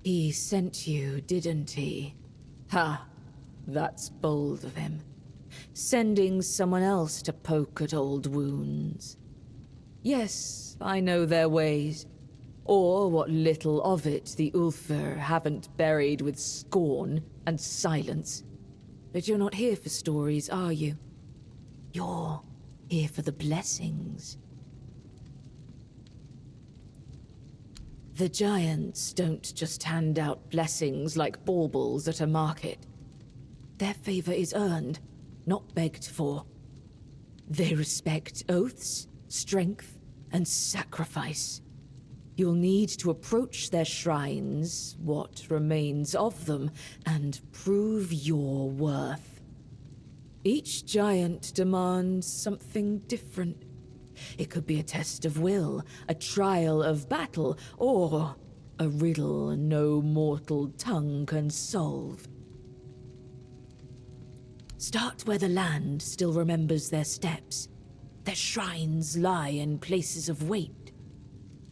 He sent you, didn't he? Ha! That's bold of him. Sending someone else to poke at old wounds. Yes, I know their ways. Or what little of it the Ulfr haven't buried with scorn and silence. But you're not here for stories, are you? You're here for the blessings. The giants don't just hand out blessings like baubles at a market. Their favor is earned, not begged for. They respect oaths, strength, and sacrifice. You'll need to approach their shrines, what remains of them, and prove your worth. Each giant demands something different. It could be a test of will, a trial of battle, or a riddle no mortal tongue can solve. Start where the land still remembers their steps. Their shrines lie in places of weight.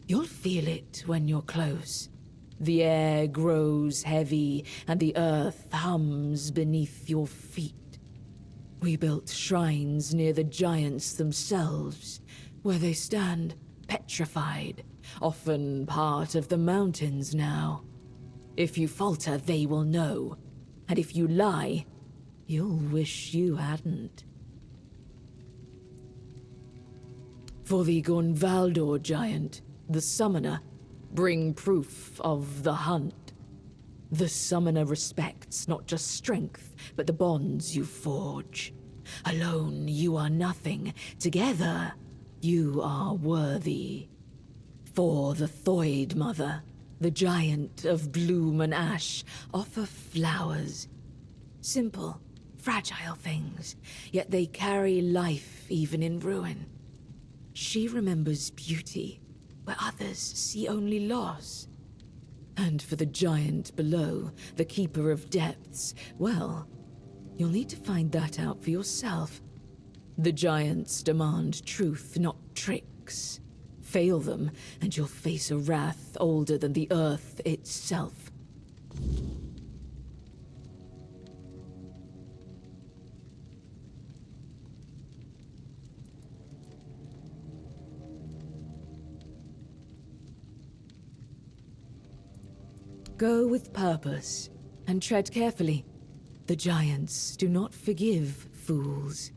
You'll feel it when you're close. The air grows heavy, and the earth hums beneath your feet. We built shrines near the giants themselves, where they stand petrified, often part of the mountains now. If you falter, they will know, and if you lie, you'll wish you hadn't. For the Gunvaldor giant, the summoner, bring proof of the hunt. The summoner respects not just strength, but the bonds you forge. Alone, you are nothing. Together, you are worthy. For the Thoid Mother, the giant of bloom and ash, offer flowers. Simple, fragile things, yet they carry life even in ruin. She remembers beauty, where others see only loss. And for the giant below, the Keeper of Depths, well, you'll need to find that out for yourself. The giants demand truth, not tricks. Fail them, and you'll face a wrath older than the earth itself. Go with purpose, and tread carefully. The giants do not forgive fools.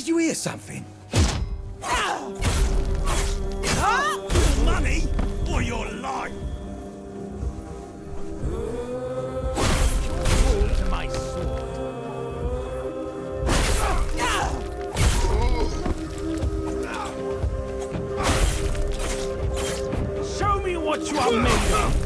Did you hear something? Your money or your life? To my sword. Show me what you are made of.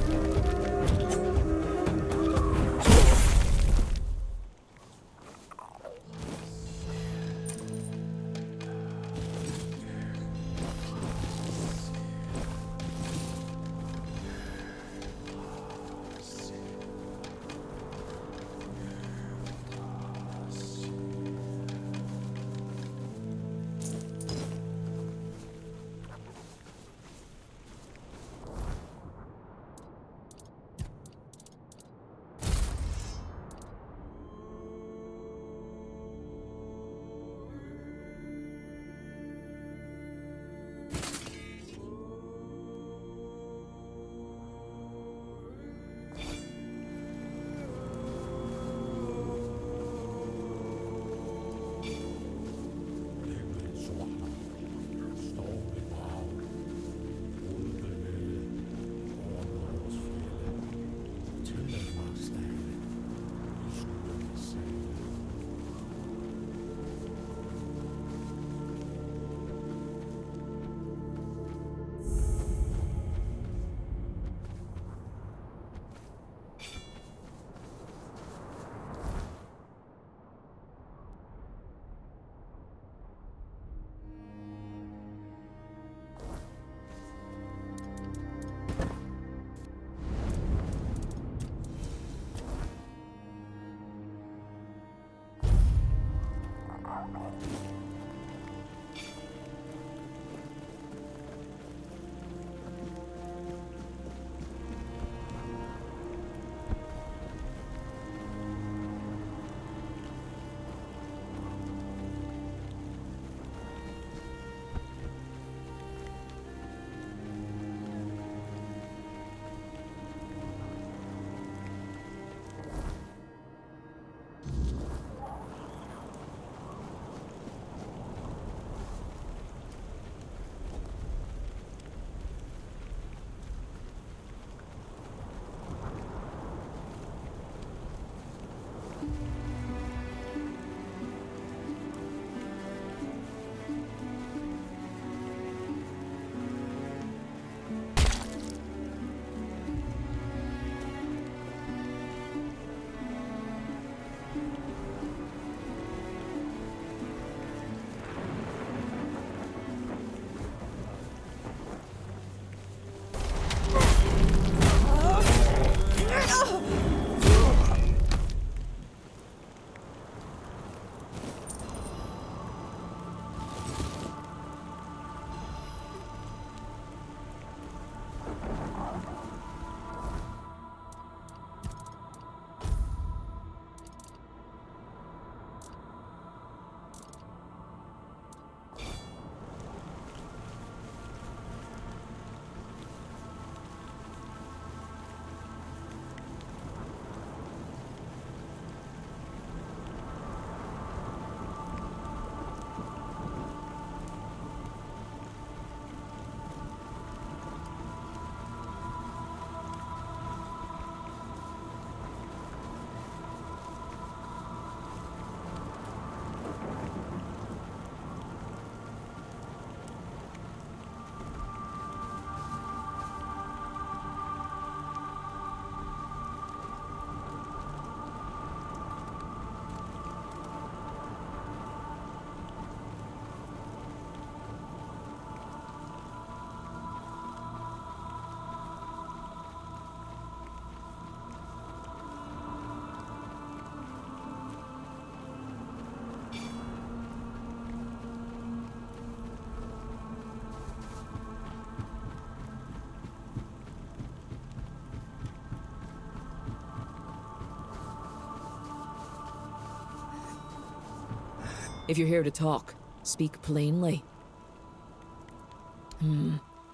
If you're here to talk, speak plainly.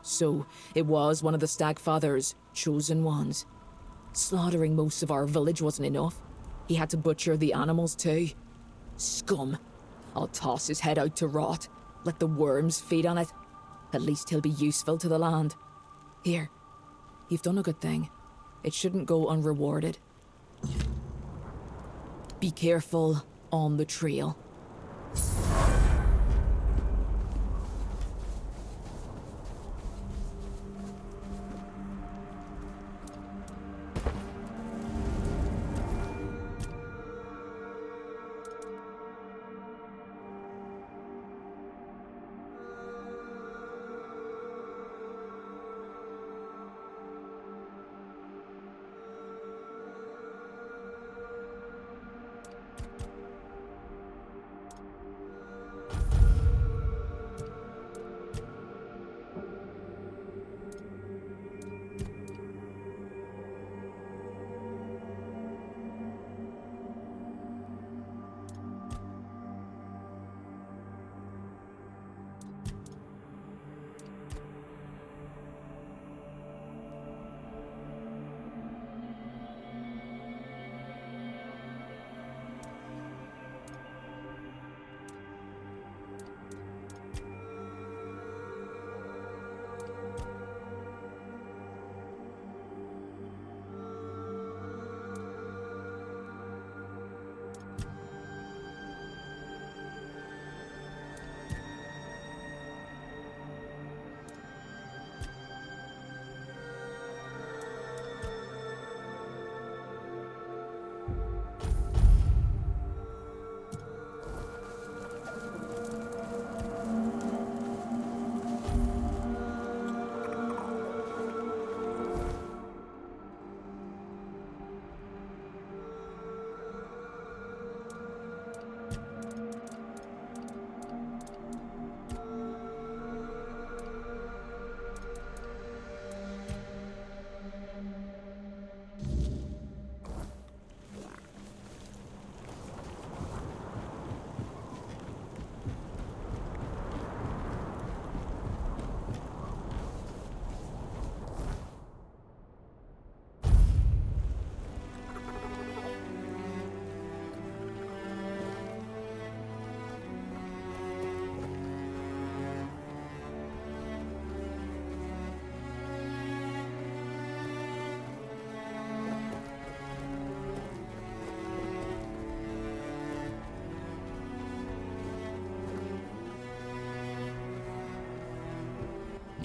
So, it was one of the Stagfather's chosen ones. Slaughtering most of our village wasn't enough. He had to butcher the animals too. Scum. I'll toss his head out to rot. Let the worms feed on it. At least he'll be useful to the land. Here, you've done a good thing. It shouldn't go unrewarded. Be careful on the trail.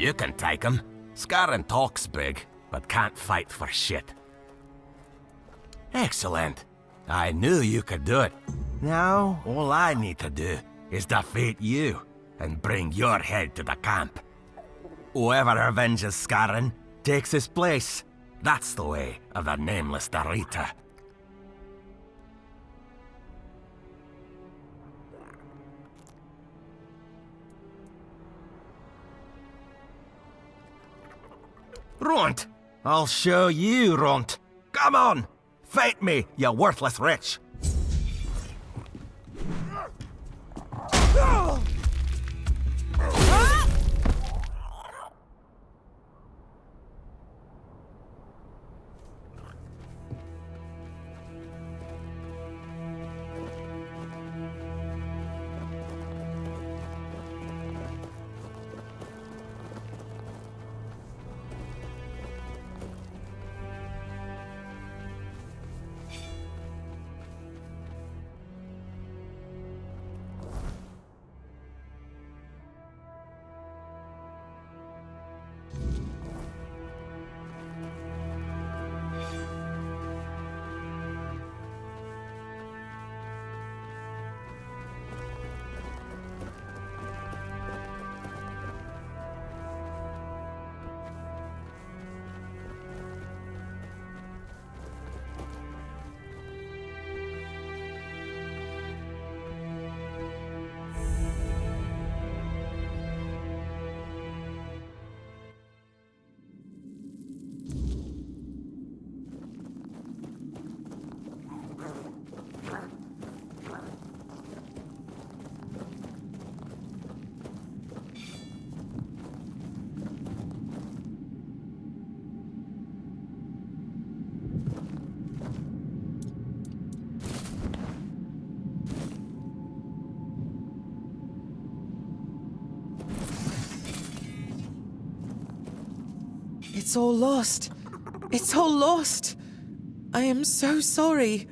You can take him. Scarran talks big, but can't fight for shit. Excellent. I knew you could do it. Now, all I need to do is defeat you and bring your head to the camp. Whoever avenges Scarran takes his place. That's the way of the nameless Darita. Runt! I'll show you, Runt! Come on! Fight me, you worthless wretch! It's all lost. It's all lost. I am so sorry.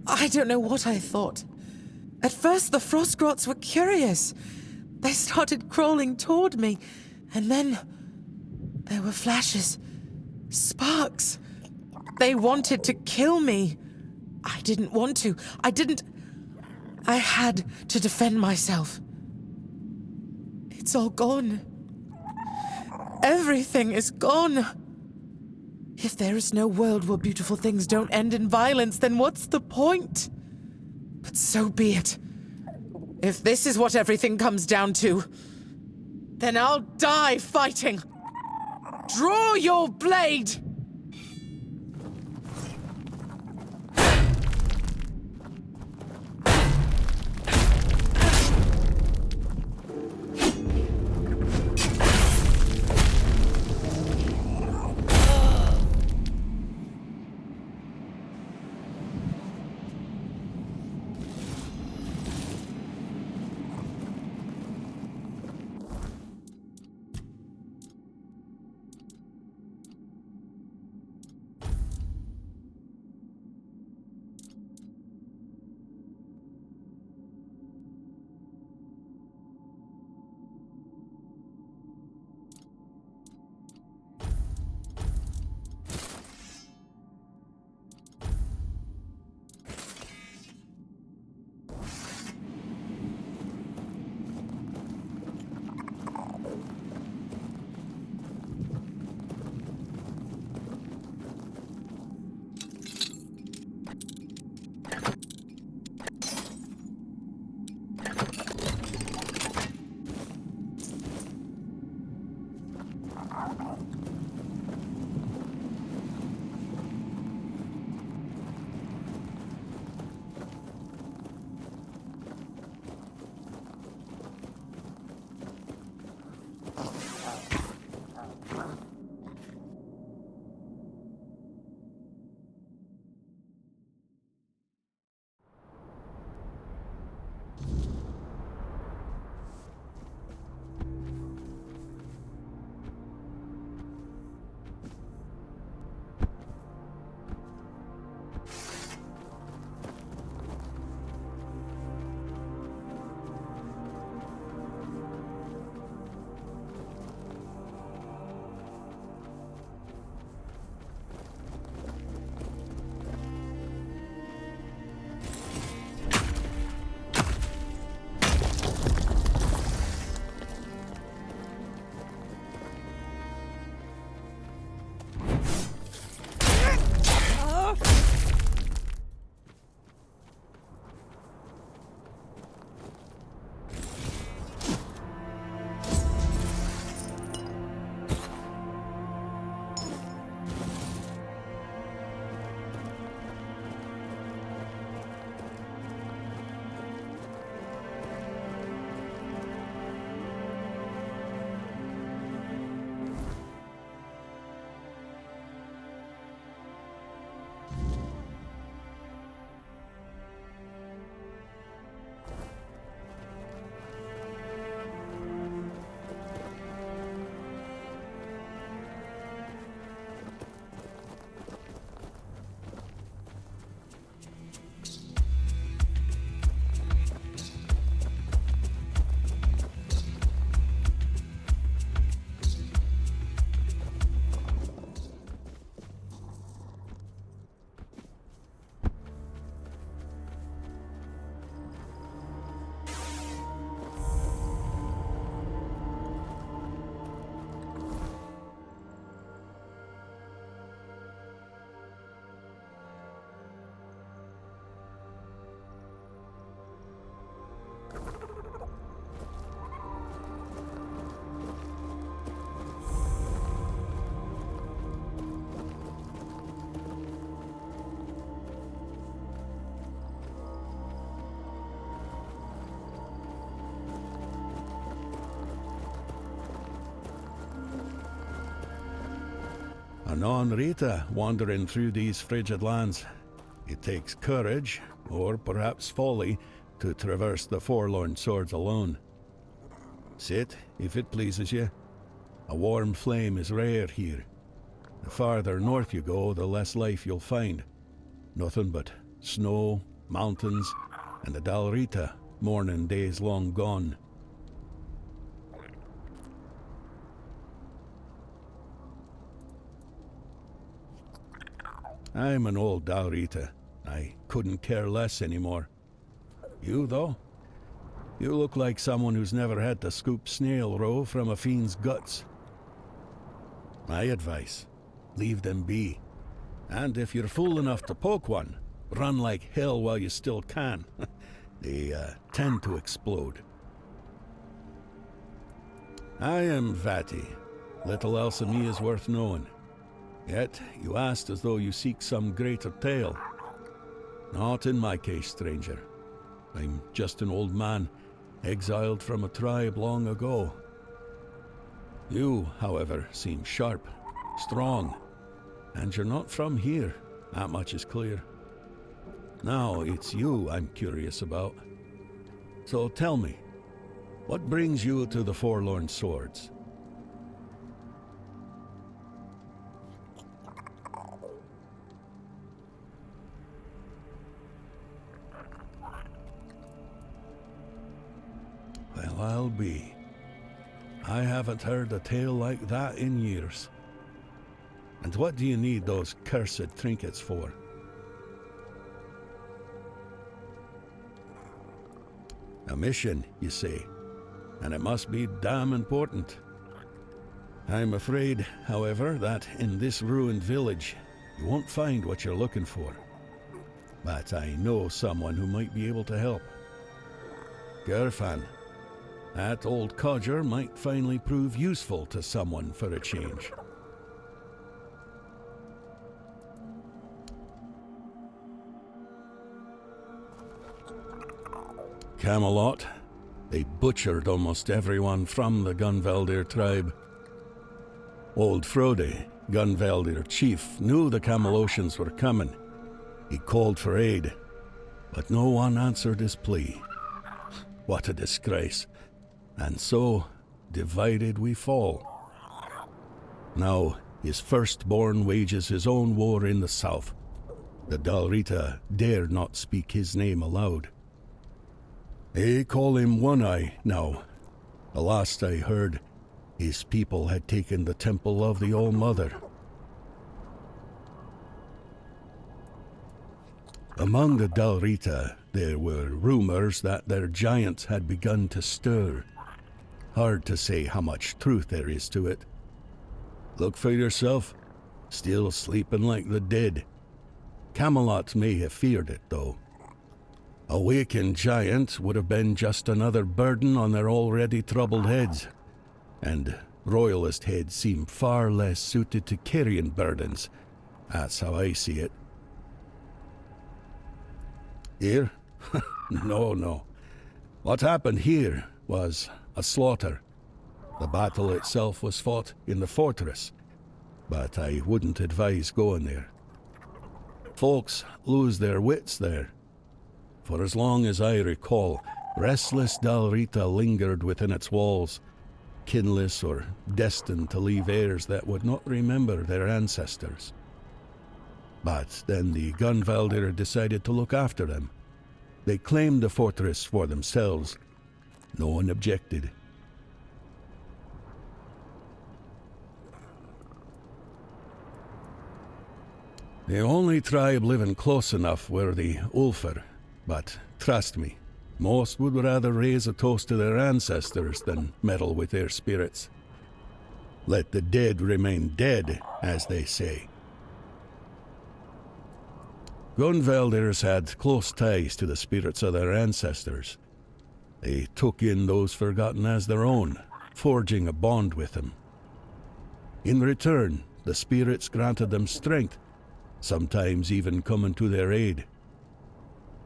I don't know what I thought. At first, the Frostgrots were curious. They started crawling toward me, and then there were flashes, sparks. They wanted to kill me. I didn't want to. I had to defend myself. It's all gone. Everything is gone. If there is no world where beautiful things don't end in violence, then what's the point? But so be it. If this is what everything comes down to, then I'll die fighting. Draw your blade! A non-Rita wandering through these frigid lands. It takes courage, or perhaps folly, to traverse the Forlorn Swords alone. Sit, if it pleases you. A warm flame is rare here. The farther north you go, the less life you'll find. Nothing but snow, mountains, and the Dalrita, mourning days long gone. I'm an old Dalrita. I couldn't care less anymore. You, though? You look like someone who's never had to scoop snail roe from a fiend's guts. My advice, leave them be. And if you're fool enough to poke one, run like hell while you still can. They tend to explode. I am Vati. Little else of me is worth knowing. Yet you asked as though you seek some greater tale. Not in my case, stranger. I'm just an old man, exiled from a tribe long ago. You, however, seem sharp, strong, and you're not from here. That much is clear. Now it's you I'm curious about. So tell me, what brings you to the Forlorn Swords? Well, I'll be. I haven't heard a tale like that in years. And what do you need those cursed trinkets for? A mission, you say, and it must be damn important. I'm afraid, however, that in this ruined village, you won't find what you're looking for. But I know someone who might be able to help. Gerfan. That old codger might finally prove useful to someone for a change. Camelot. They butchered almost everyone from the Gunvaldir tribe. Old Frode, Gunvaldir chief, knew the Camelosians were coming. He called for aid, but no one answered his plea. What a disgrace. And so, divided we fall. Now, his firstborn wages his own war in the south. The Dalrita dare not speak his name aloud. They call him One-Eye now. The last I heard, his people had taken the temple of the All-Mother. Among the Dalrita, there were rumors that their giants had begun to stir. Hard to say how much truth there is to it. Look for yourself. Still sleeping like the dead. Camelot may have feared it, though. A wakened giant would have been just another burden on their already troubled heads. And royalist heads seem far less suited to carrying burdens. That's how I see it. Here? No. What happened here was a slaughter. The battle itself was fought in the fortress, but I wouldn't advise going there. Folks lose their wits there. For as long as I recall, restless Dalrita lingered within its walls, kinless or destined to leave heirs that would not remember their ancestors. But then the Gunvaldir decided to look after them. They claimed the fortress for themselves. No one objected. The only tribe living close enough were the Ulfar, but trust me, most would rather raise a toast to their ancestors than meddle with their spirits. Let the dead remain dead, as they say. Gunvaldirs had close ties to the spirits of their ancestors. They took in those forgotten as their own, forging a bond with them. In return, the spirits granted them strength, sometimes even coming to their aid.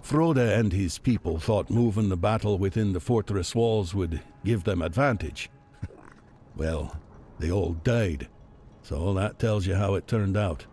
Frode and his people thought moving the battle within the fortress walls would give them advantage. Well, they all died, so that tells you how it turned out.